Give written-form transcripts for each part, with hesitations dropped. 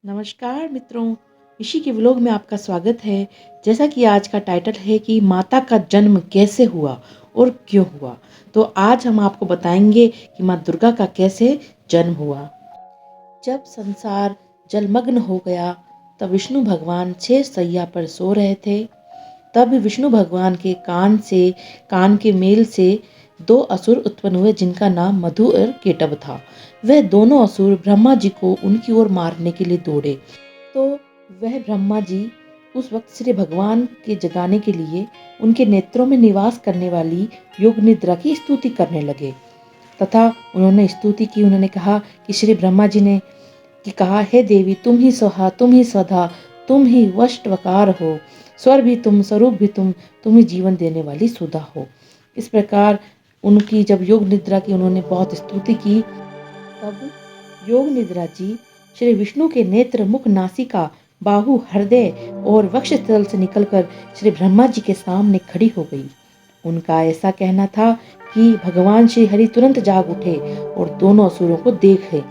नमस्कार मित्रों, ऋषि के व्लॉग में आपका स्वागत है। जैसा कि आज का टाइटल है कि माता का जन्म कैसे हुआ और क्यों हुआ, तो आज हम आपको बताएंगे कि माँ दुर्गा का कैसे जन्म हुआ। जब संसार जलमग्न हो गया तब विष्णु भगवान शेष शैया पर सो रहे थे। तब विष्णु भगवान के कान के मेल से दो असुर उत्पन्न हुए जिनका नाम मधु और केटव था। वह दोनों असुर ब्रह्मा जी को उनकी ओर मारने के लिए दौड़े, तो वह ब्रह्मा जी उस वक्त श्री भगवान के जगाने के लिए उनके नेत्रों में निवास करने वाली योग निद्रा की स्तुति करने लगे तथा उन्होंने स्तुति की। उन्होंने कहा कि श्री ब्रह्मा जी ने कहा, हे देवी, तुम ही सहा, तुम ही सदा, तुम ही वष्टवकार हो, स्वर भी तुम, स्वरूप भी तुम ही जीवन देने वाली सुधा हो। इस प्रकार उनकी जब योग निद्रा की उन्होंने बहुत स्तुति की, तब योग निद्रा जी श्री विष्णु के नेत्र, मुख, नासिका, बाहु, हृदय और वक्षस्थल से निकलकर श्री ब्रह्मा जी के सामने खड़ी हो गई। उनका ऐसा कहना था कि भगवान श्री हरि तुरंत जाग उठे और दोनों असुरों को देखे,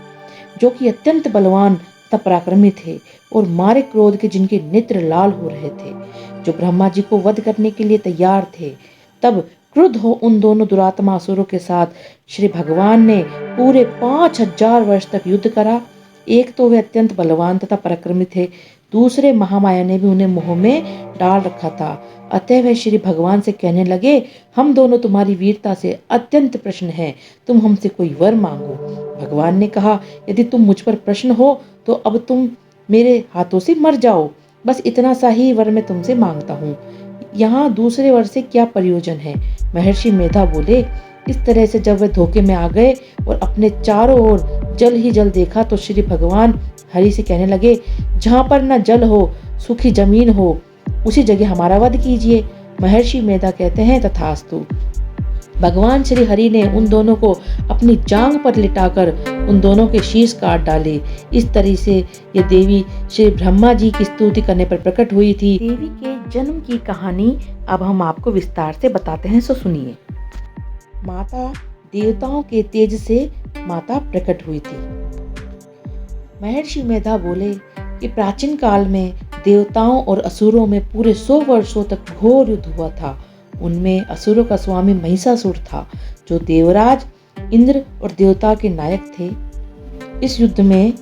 जो कि अत्यंत बलवान तथा पराक्रमी थे और मारे क्रोध के जिनके नेत्र लाल हो रहे थे, जो ब्रह्मा जी को वध करने के लिए तैयार थे। तब क्रुद्ध हो उन दोनों दुरात्मा असुरों के साथ श्री भगवान ने पूरे 5000 वर्ष तक युद्ध करा। एक तो वे अत्यंत बलवान तथा पराक्रमी थे, दूसरे महामाया ने भी उन्हें मोह में डाल रखा था। अतः वे श्री भगवान से कहने लगे, हम दोनों तुम्हारी वीरता से अत्यंत प्रसन्न हैं, तुम हमसे कोई वर मांगो। भगवान ने कहा, यदि तुम मुझ पर प्रसन्न हो तो अब तुम मेरे हाथों से मर जाओ, बस इतना सा ही वर मैं तुमसे मांगता हूँ। यहाँ दूसरे वर से क्या प्रयोजन है? महर्षि मेधा बोले। इस तरह से जब वे धोखे में आ गए और अपने चारों ओर जल ही जल देखा, तो श्री भगवान हरि से कहने लगे, जहाँ पर न जल हो, सूखी जमीन हो, उसी जगह हमारा वध कीजिए। महर्षि मेधा कहते हैं, तथास्तु। भगवान श्री हरि ने उन दोनों को अपनी जांग पर लिटाकर उन दोनों के शीश काट डाले। इस तरह से ये देवी श्री ब्रह्मा जी की स्तुति करने पर प्रकट हुई थी। देवी के जन्म की कहानी अब हम आपको विस्तार से बताते हैं, सो सुनिए। माता देवताओं के तेज से माता प्रकट हुई थी। महर्षि मेधा बोले कि प्राचीन काल में देवताओं और असुरों में पूरे 100 वर्षों तक घोर युद्ध हुआ था। उनमें असुरों का स्वामी महिषासुर था, जो देवराज इंद्र और देवता के नायक थे। इस युद्ध में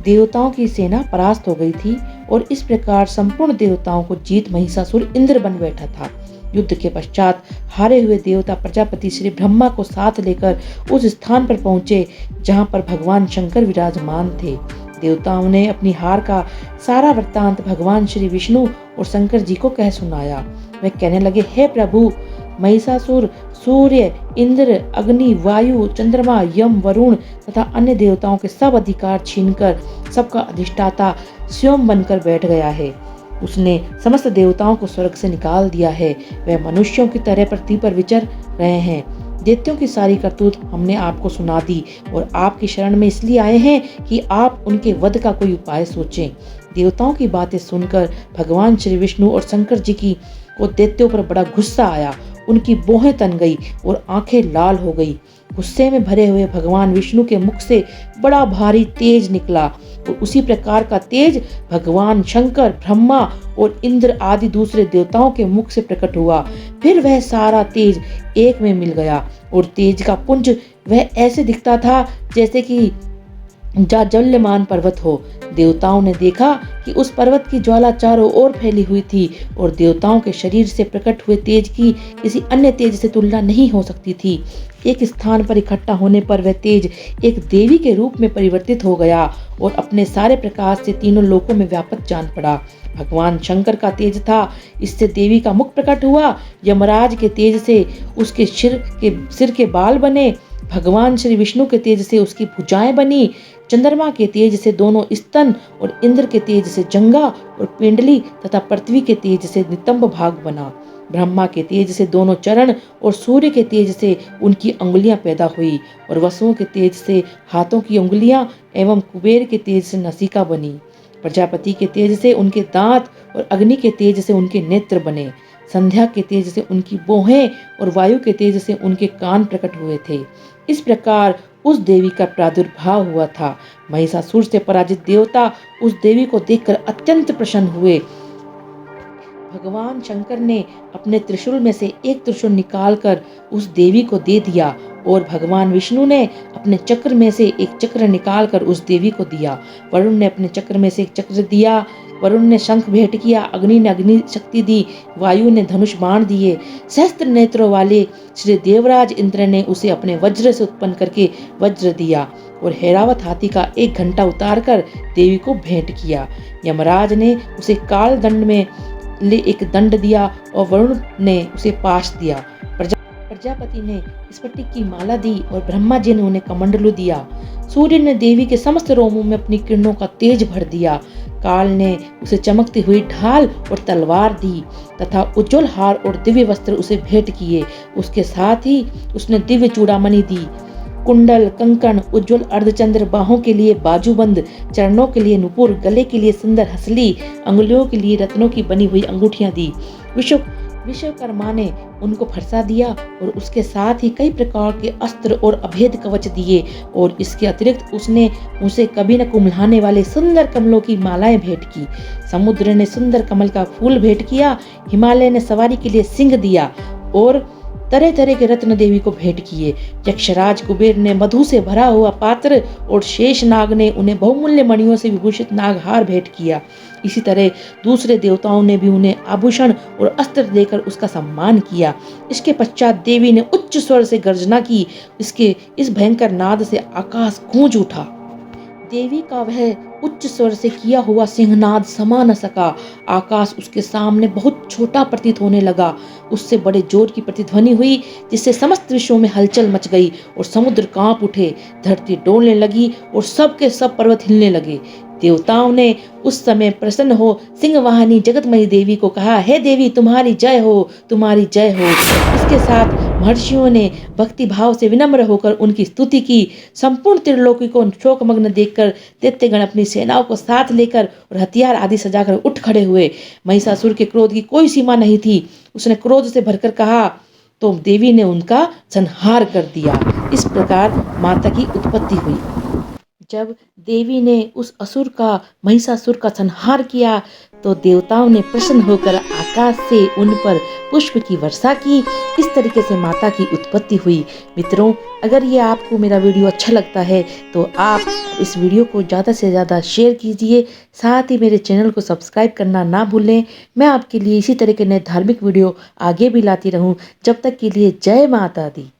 देवताओं की सेना परास्त हो गई थी और इस प्रकार संपूर्ण देवताओं को जीत महिषासुर इंद्र बन बैठा था। युद्ध के पश्चात हारे हुए देवता प्रजापति श्री ब्रह्मा को साथ लेकर उस स्थान पर पहुंचे जहां पर भगवान शंकर विराजमान थे। देवताओं ने अपनी हार का सारा वृत्तांत भगवान श्री विष्णु और शंकर जी को कह सुनाया। वे कहने लगे, हे प्रभु, महिषासुर सूर्य, इंद्र, अग्नि, वायु, चंद्रमा, यम, वरुण तथा अन्य देवताओं के सब अधिकार छीनकर सबका अधिष्ठाता स्वयं बनकर बैठ गया है। उसने समस्त देवताओं को स्वर्ग से निकाल दिया है। वह मनुष्यों की तरह पृथ्वी पर विचर रहे हैं। दैत्यों की सारी करतूत हमने आपको सुना दी और आपकी शरण में इसलिए आए हैं कि आप उनके वध का कोई उपाय सोचें। देवताओं की बातें सुनकर भगवान श्री विष्णु और शंकर जी की को दैत्यों पर बड़ा गुस्सा आया। उनकी भौहें तन गई और आंखें लाल हो गई। गुस्से में भरे हुए भगवान विष्णु के मुख से बड़ा भारी तेज निकला और उसी प्रकार का तेज भगवान शंकर, ब्रह्मा और इंद्र आदि दूसरे देवताओं के मुख से प्रकट हुआ। फिर वह सारा तेज एक में मिल गया और तेज का पुंज वह ऐसे दिखता था जैसे कि जाज्वल्यमान पर्वत हो। देवताओं ने देखा कि उस पर्वत की ज्वाला चारों ओर फैली हुई थी और देवताओं के शरीर से प्रकट हुए तेज की किसी अन्य तेज से तुलना नहीं हो सकती थी। एक स्थान पर इकट्ठा होने पर वह तेज एक देवी के रूप में परिवर्तित हो गया और अपने सारे प्रकाश से तीनों लोकों में व्यापक जान पड़ा। भगवान शंकर का तेज था, इससे देवी का मुख प्रकट हुआ। यमराज के तेज से उसके सिर के बाल बने। भगवान श्री विष्णु के तेज से उसकी भुजाएं बनी। चंद्रमा के तेज से दोनों स्तन और इंद्र के तेज से जंगा और पिंडली तथा पृथ्वी के तेज से नितंब भाग बना। ब्रह्मा के तेज से दोनों चरण और सूर्य के तेज से उनकी अंगुलियां पैदा हुई और वसुओं के तेज से हाथों की अंगुलियां एवं कुबेर के तेज से नसिका बनी। प्रजापति के तेज से उनके दांत और अग्नि के तेज से उनके नेत्र बने। संध्या के तेज से उनकी भौहें और वायु के तेज से उनके कान प्रकट हुए थे। इस प्रकार उस देवी का प्रादुर्भाव हुआ था। महिषासुर से पराजित देवता उस देवी को देखकर अत्यंत प्रसन्न हुए। भगवान शंकर ने अपने त्रिशूल में से एक त्रिशूल निकालकर उस देवी को दे दिया और भगवान विष्णु ने अपने चक्र में से एक चक्र निकालकर उस देवी को दिया। वरुण ने अपने चक्र में से एक चक्र दिया। वरुण ने शंख भेंट किया, अग्नि ने अग्नि शक्ति दी, वायु ने धनुष बाण दिए। सहस्त्र नेत्रों वाले श्री देवराज इंद्र ने उसे अपने वज्र से उत्पन्न करके वज्र दिया और हैरावत हाथी का एक घंटा उतारकर देवी को भेंट किया। यमराज ने उसे काल दंड में एक दंड दिया और वरुण ने उसे पाश दिया। प्रजापति ने स्फटिक की माला दी और ब्रह्मा जी ने उन्हें कमंडलू दिया। सूर्य ने देवी के समस्त रोमों में अपनी किरणों का तेज भर दिया। काल ने उसे चमकती हुई ढाल और तलवार दी तथा उज्जवल हार और दिव्य वस्त्र उसे भेंट किए। उसके साथ ही उसने दिव्य चूड़ामणि दी, कुंडल, कंकण, उज्जवल अर्धचंद्र, बाहों के लिए बाजूबंद, चरणों के लिए नुपुर, गले के लिए सुंदर हसली, अंगुलियों के लिए रत्नों की बनी हुई अंगूठियां दी। विश्वकर्मा ने उनको फरसा दिया और उसके साथ ही कई प्रकार के अस्त्र और अभेद कवच दिए और इसके अतिरिक्त उसने उसे कभी न कुम्हलाने वाले सुंदर कमलों की मालाएं भेंट की। समुद्र ने सुंदर कमल का फूल भेंट किया। हिमालय ने सवारी के लिए सिंह दिया और तरह तरह के रत्न देवी को भेंट किए। यक्षराज कुबेर ने मधु से भरा हुआ पात्र और शेष नाग ने उन्हें बहुमूल्य मणियों से विभूषित नागहार भेंट किया। इसी तरह दूसरे देवताओं ने भी उन्हें आभूषण और अस्त्र देकर उसका सम्मान किया। इसके पश्चात देवी ने उच्च स्वर से गर्जना की। इसके इस भयंकर नाद से आकाश गूंज उठा। देवी का वह उच्च स्वर से किया हुआ सिंहनाद समा न सका। आकाश उसके सामने बहुत छोटा प्रतीत होने लगा। उससे बड़े जोर की प्रतिध्वनि हुई जिससे समस्त विश्व में हलचल मच गई और समुद्र कांप उठे, धरती डोलने लगी और सब के सब पर्वत हिलने लगे। देवताओं ने उस समय प्रसन्न हो सिंहवाहिनी जगतमयी देवी को कहा, हे देवी, तुम्हारी जय हो, तुम्हारी जय हो। इसके साथ महर्षियों ने भक्ति भाव से विनम्र होकर उनकी स्तुति की। संपूर्ण त्रिलोकी को शोकमग्न देखकर दैत्यगण अपनी सेनाओं को साथ लेकर और हथियार आदि सजाकर उठ खड़े हुए। महिषासुर के क्रोध की कोई सीमा नहीं थी। उसने क्रोध से भरकर कहा तो देवी ने उनका संहार कर दिया। इस प्रकार माता की उत्पत्ति हुई। जब देवी ने उस असुर का, महिषासुर का संहार किया तो देवताओं ने प्रसन्न होकर आकाश से उन पर पुष्प की वर्षा की। इस तरीके से माता की उत्पत्ति हुई। मित्रों, अगर ये आपको मेरा वीडियो अच्छा लगता है तो आप इस वीडियो को ज़्यादा से ज़्यादा शेयर कीजिए। साथ ही मेरे चैनल को सब्सक्राइब करना ना भूलें। मैं आपके लिए इसी तरह के नए धार्मिक वीडियो आगे भी लाती रहूं। जब तक के लिए जय माता दी।